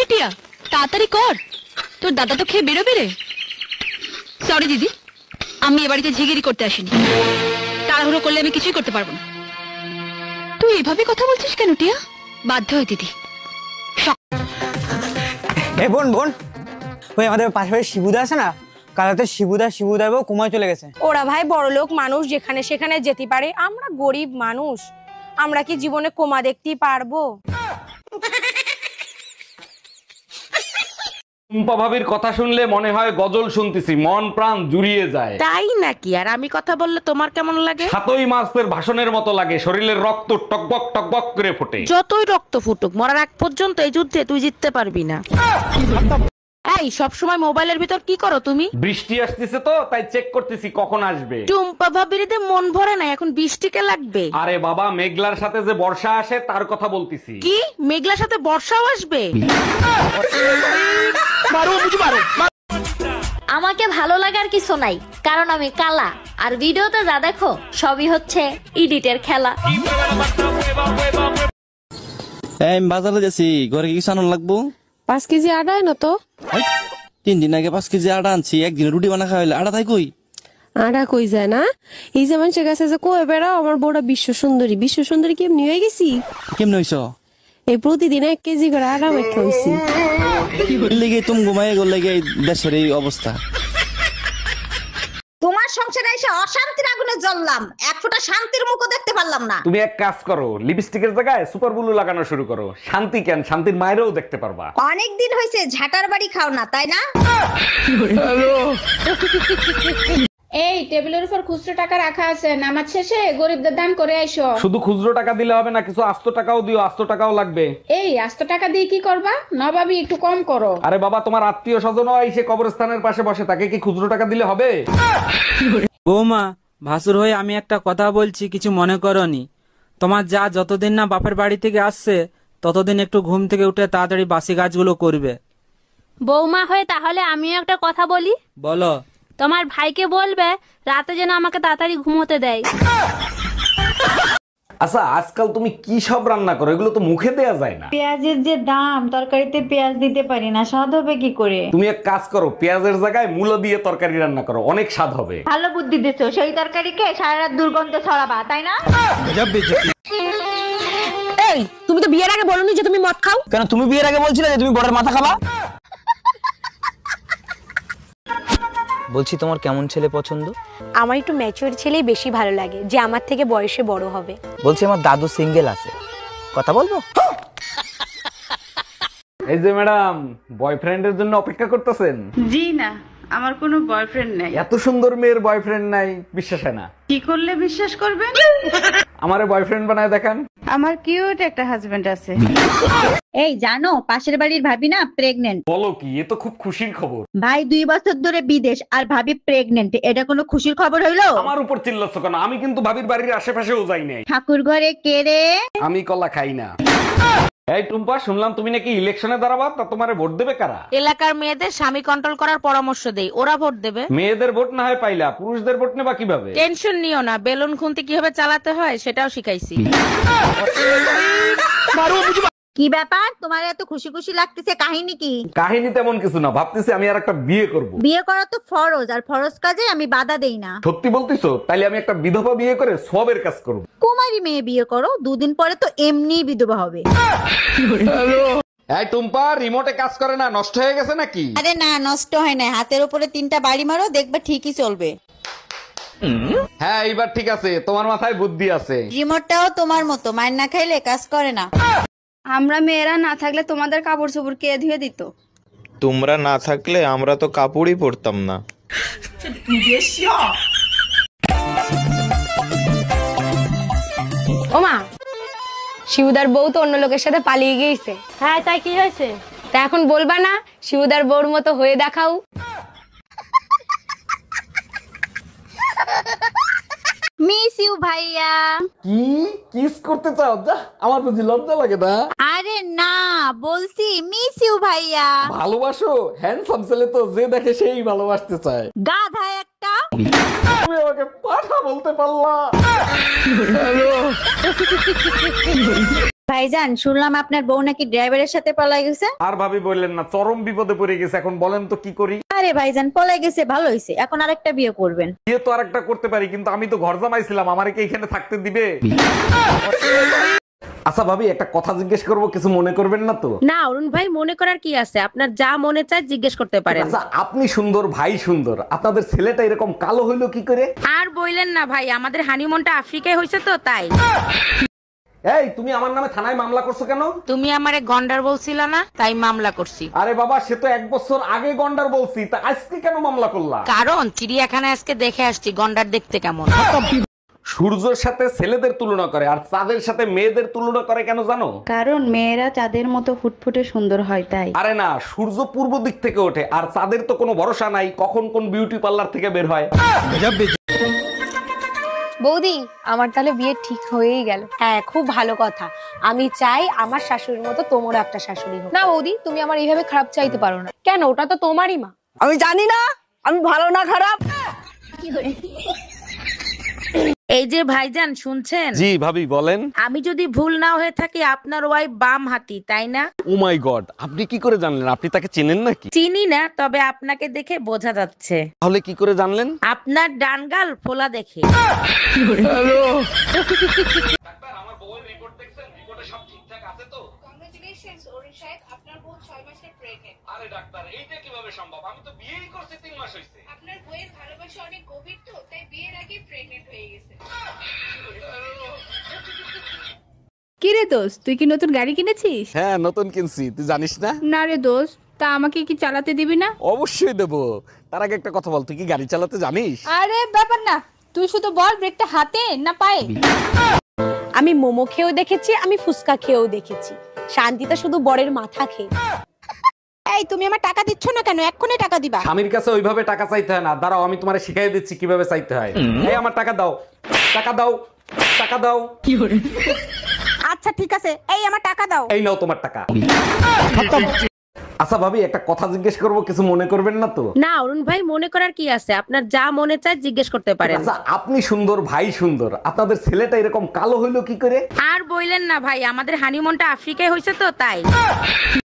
এই টিয়া তাড়াতাড়ি কর, তোর দাদা তো খেয়ে বেরোবে রে। সরি দিদি, আমি এ বাড়িতে ঝিগিরি করতে আসিনি। তাড়াহুড়ো করলে আমি কিছুই করতে পারবো না। তুই এভাবে কথা বলছিস কেন টিয়া? বাধ্য হয় দিদি। বোন বোন, ওই আমাদের পাশে শিবুদা আছে না, কালাতে শিবুদা বউ কুমায় চলে গেছে। ওরা ভাই বড়লোক মানুষ, যেখানে সেখানে যেতে পারে, আমরা গরিব মানুষ, আমরা কি জীবনে কোমা দেখতেই পারবো? টুম্পা ভাবির কথা শুনলে মনে হয় গজল শুনতেছি, মন প্রাণ জুড়িয়ে যায়। তাই নাকি? আর আমি কথা বললে তোমার কেমন লাগে? সাতই মাসের ভাষণের মতো লাগে, শরীরের রক্ত টকবক টকবক করে ফোটে। যতই রক্ত ফুটুক, মরার আগ পর্যন্ত এই যুদ্ধে তুই জিততে পারবি না। এই সবসময় মোবাইলের ভিতর কি করো তুমি? বৃষ্টি আসতেছে তো তাই চেক করতেছি কখন আসবে। টুম্পা ভাবিরিতে মন ভরে না, এখন বৃষ্টিকে লাগবে। আরে বাবা, মেঘলার সাথে যে বর্ষা আসে তার কথা বলতেছি। কি মেঘলার সাথে বর্ষাও আসবে? আমাকে ভালো লাগার কিছু নাই, কারণ আমি কালা, আর ভিডিওতে যা দেখো সবই হচ্ছে এডিটের খেলা। আমি বাজারে যাচ্ছি, ঘরে কিছু আনার লাগবো। 5 কেজি আটা না তো? 3 দিন আগে 5 কেজি আটা আনছি, একদিন রুটি বানা খাওয়াইলে আটা তাই কই? আটা কই যায় না? এই যে মানুষের কাছে যে কই বেড়াও আমার বউটা বিশ্ব সুন্দরী কেমনি হয়ে গেছি? কেমন হইছ? এই প্রতিদিন 1 কেজি করে আটা মেখে হইছি। লেগে তুমি ঘুমাই গেলে দেশের এই অবস্থা। তোমার সংসারে এসে অশান্তির আগুনে জ্বললাম, এক ফোঁটা শান্তির মুখও দেখতে পারলাম না। তুমি এক কাজ করো, লিপস্টিকের জায়গায় সুপার ব্লু লাগানো শুরু করো। শান্তি কেন, শান্তির মায়েরও দেখতে পারবা। অনেক দিন হয়েছে ঝাটার বাড়ি খাও না, তাই না? এই টেবিলের উপর খুচরো টাকা রাখা আছে, নামাজ শেষে গরিবদের দান করে আইসো। শুধু খুচরো টাকা দিলে হবে না, কিছু আস্ত টাকাও দিও, আস্ত টাকাও লাগবে। এই আস্ত টাকা দিয়ে কি করবা? নবাবী একটু কম করো। আরে বাবা, তোমার আত্মীয় স্বজনও এসে কবরস্থানের পাশে বসে, তাকে কি খুচরো টাকা দিলে হবে? বৌমা, ভাসুর হয়ে আমি একটা কথা বলছি, কিছু মনে করনি। তোমার যা যতদিন না বাপের বাড়ি থেকে আসছে ততদিন একটু ঘুম থেকে উঠে তাড়াতাড়ি বাসি কাজগুলো করবে। বৌমা হয়ে তাহলে আমিও একটা কথা বলি। বলো। তোমার ভাইকে বলবে রাতে যেন আমাকে তাড়াতাড়ি ঘুমোতে দেয়। আচ্ছা, আজকাল তুমি কি সব রান্না করো? এগুলো তো মুখে দেয়া যায় না। পেঁয়াজের যে দাম, তরকারিতে পেঁয়াজ দিতে পারি না, স্বাদ হবে কি করে? তুমি এক কাজ করো, পেঁয়াজের জায়গায় মূলো দিয়ে তরকারি রান্না করো, অনেক স্বাদ হবে। ভালো বুদ্ধি দিছো, সেই তরকারিকে সারা রাত দুর্গন্ধ ছড়াবা, তাই না? এই তুমি তো বিয়ের আগে বলোনি যে তুমি মদ খাও। কেন তুমি বিয়ের আগে বলছিলে যে তুমি বড়ের মাথা খাবা? বলছি তোমার কেমন ছেলে পছন্দ? আমার একটু ম্যাচিউর ছেলেই বেশি ভালো লাগে, যে আমার থেকে বয়সে বড় হবে। বলছি আমার দাদু সিঙ্গেল আছে, কথা বলবো? এই যে ম্যাডাম, বয়ফ্রেন্ডের জন্য অপেক্ষা করতেছেন? জি না, আমার কোনো বয়ফ্রেন্ড নাই। এত সুন্দর মেয়ের বয়ফ্রেন্ড নাই, বিশ্বাস হয় না। কি করলে বিশ্বাস করবেন? আমারে বয়ফ্রেন্ড বানায় দেখান। আমার কিউট একটা হাজবেন্ড আছে। এই জানো, পাশের বাড়ির ভাবি না প্রেগনেন্ট। বলো কি? এ তো খুব খুশির খবর। ভাই 2 বছর ধরে বিদেশ, আর ভাবি প্রেগনেন্ট, এটা কোনো খুশির খবর হইলো? আমার উপর চিল্লাচ্ছ কেন? আমি কিন্তু ভাবির বাড়ির আশেপাশেও যাই নাই। ঠাকুর ঘরে কে রে? আমি কলা খাই না। এই টুম্পা, শুনলাম তুমি নাকি ইলেকশনে দাঁড়াবা, তা তোমারে ভোট দেবে কারা? এলাকার মেয়েদের স্বামী কন্ট্রোল করার পরামর্শ দেই, ওরা ভোট দেবে। মেয়েদের ভোট না হয় পাইলা, পুরুষদের ভোট নেবা কিভাবে? টেনশন নিও না, বেলুন খুন্তি কিভাবে চালাতে হয় সেটাও শিখাইছি। কি ব্যাপার, তোমার এত খুশি খুশি লাগতেছে, কাহিনী কি? কাহিনী তেমন কিছু না, ভাবতেছি আমি আর একটা বিয়ে করব। বিয়ে করা তো ফরজ, আর ফরজ কাজে আমি বাধা দেই না। সত্যি বলতিছো? তাইলে আমি একটা বিধবা বিয়ে করে সবের কাজ করব। কুমারী মেয়ে বিয়ে করো, 2 দিন পরে তো এমনি বিধবা হবে। এই টুম্পা, রিমোটে কাজ করে না, নষ্ট হয়ে গেছে নাকি? আরে না, নষ্ট হয় না, হাতের উপরে 3টা বাড়ি মারো, দেখবে ঠিকই চলবে। হ্যাঁ, এইবার ঠিক আছে, তোমার মাথায় বুদ্ধি আছে। রিমোটটাও তোমার মতো, মার না খাইলে কাজ করে না। আমরা মেয়েরা না থাকলে তোমাদের কাপড় চোপড় কে ধুয়ে দিত? তোমরা না থাকলে আমরা তো কাপড়ই পরতাম না। ওমা, শিবুদার বউ তো অন্য লোকের সাথে পালিয়ে গিয়েছে। হ্যাঁ, তাই কি হয়েছে? তা এখন বলবা না শিবুদার বউর মতো হয়ে দেখাও? মিস ইউ ভাইয়া। কি কিস করতে চাও? যা, আমার বুঝি লজ্জা লাগে না? আরে না, বলছি মিস ইউ ভাইয়া। ভালোবাসো? হ্যান্ডসাম ছেলে তো যে দেখে সেই ভালোবাসতে চায়। গাধা একটা। তুমি আমাকে পাঠা বলতে পারলা? ভাইজান শুনলাম আপনার বউ নাকি ড্রাইভারের সাথে পলাই গেছে। আর ভাবি বললেন না, চরম বিপদে পড়ে গেছে। এখন বলেন তো কি করি? আরে ভাইজান পলাই গেছে ভালো হয়েছে, এখন আরেকটা বিয়ে করবেন। বিয়ে তো আরেকটা করতে পারি, কিন্তু আমি তো ঘর জামাইছিলাম, আমারে কি এখানে থাকতে দিবে? আচ্ছা ভাবি, একটা কথা জিজ্ঞেস করব, কিছু মনে করবেন না তো? না অরুণ ভাই, মনে করার কি আছে, আপনার যা মনে চায় জিজ্ঞেস করতে পারেন। আচ্ছা, আপনি সুন্দর, ভাই সুন্দর, আপনাদের ছেলেটা এরকম কালো হইলো কি করে? আর বইলেন না ভাই, আমাদের হানিমুনটা আফ্রিকায় হয়েছে তো তাই। এই তুমি আমার নামে থানায় মামলা করছো কেন? তুমি আমারে গন্ডার বলছিলা না, তাই মামলা করছি। আরে বাবা, সে তো 1 বছর আগে গন্ডার বলছি, তা আজকে কেন মামলা করলা? কারণ চিড়িয়াখানায় আজকে দেখে আসছি গন্ডার দেখতে কেমন। সূর্যের সাথে ছেলেদের তুলনা করে আর চাঁদের সাথে মেয়েদের তুলনা করে কেন জানো? কারণ মেয়েরা চাঁদের মতো ফুটফুটে সুন্দর হয় তাই। আরে না, সূর্য পূর্ব দিক থেকে ওঠে আর চাঁদের তো কোনো ভরসা নাই কখন কোন বিউটি পার্লার থেকে বের হয়। বৌদি, আমার তাহলে বিয়ে ঠিক হয়েই গেল। হ্যাঁ, খুব ভালো কথা। আমি চাই আমার শাশুড়ির মতো তোমারও একটা শাশুড়ি হোক। না বৌদি, তুমি আমার এইভাবে খারাপ চাইতে পারো না। কেন? ওটা তো তোমারই মা। আমি জানি না আমি ভালো না খারাপ। এই যে ভাইজান শুনছেন? জি ভাবি বলেন। আমি যদি ভুল না হয়ে থাকি আপনার ওয়াইফ বাম হাতি, তাই না? ও মাই গড, আপনি কি করে জানলেন? আপনি তাকে চেনেন নাকি? চিনি না, তবে আপনাকে দেখে বোঝা যাচ্ছে। তাহলে কি করে জানলেন? আপনার ডান গাল ফোলা দেখে। আরে ডাক্তার, এইটা কিভাবে সম্ভব? আমি তো বিয়েই করছি 3 মাস হইছে। আপনার বইয়ের ভালোবাসা অনেক গভীর তো, তাই বিয়ের আগে প্রেগন্যান্ট হয়ে গেছে। কি রে দোস্ত, তুই কি নতুন গাড়ি কিনেছিস? হ্যাঁ, নতুন কিনছি, তুই জানিস না? না রে দোস্ত, তা আমাকে কি চালাতে দিবি না? অবশ্যই দেবো। তার আগে একটা কথা বল, তুই কি গাড়ি চালাতে জানিস? আরে ব্যাপার না, তুই শুধু বল ব্রেকটা হাতে না পায়ে। আমি মোমো খেয়েও দেখেছি, আমি ফুচকা খেয়েও দেখেছি। শান্তিতে শুধু বরের মাথা খেয়ে। এই তুমি আমার টাকা দিচ্ছ না কেন? এক্ষুনি টাকা দিবা। স্বামীর কাছে ওইভাবে টাকা চাইতে হয় না, দাঁড়াও আমি তোমারে শিখাই দিচ্ছি কিভাবে চাইতে হয়। এই আমার টাকা দাও, টাকা দাও, টাকা দাও। আচ্ছা ঠিক আছে, এই আমার টাকা দাও। এই নাও তোমার টাকা। আচ্ছা ভাবি, একটা কথা জিজ্ঞেস করব, কিছু মনে করবেন না তো? না অরুণ ভাই, মনে করার কি আছে, আপনার যা মনে চায় জিজ্ঞেস করতে পারেন। আচ্ছা, আপনি সুন্দর, ভাই সুন্দর, আপনাদের ছেলেটা এরকম কালো হইলো কি করে? আর বইলেন না ভাই, আমাদের হানিমুনটা আফ্রিকায় হয়েছে তো তাই।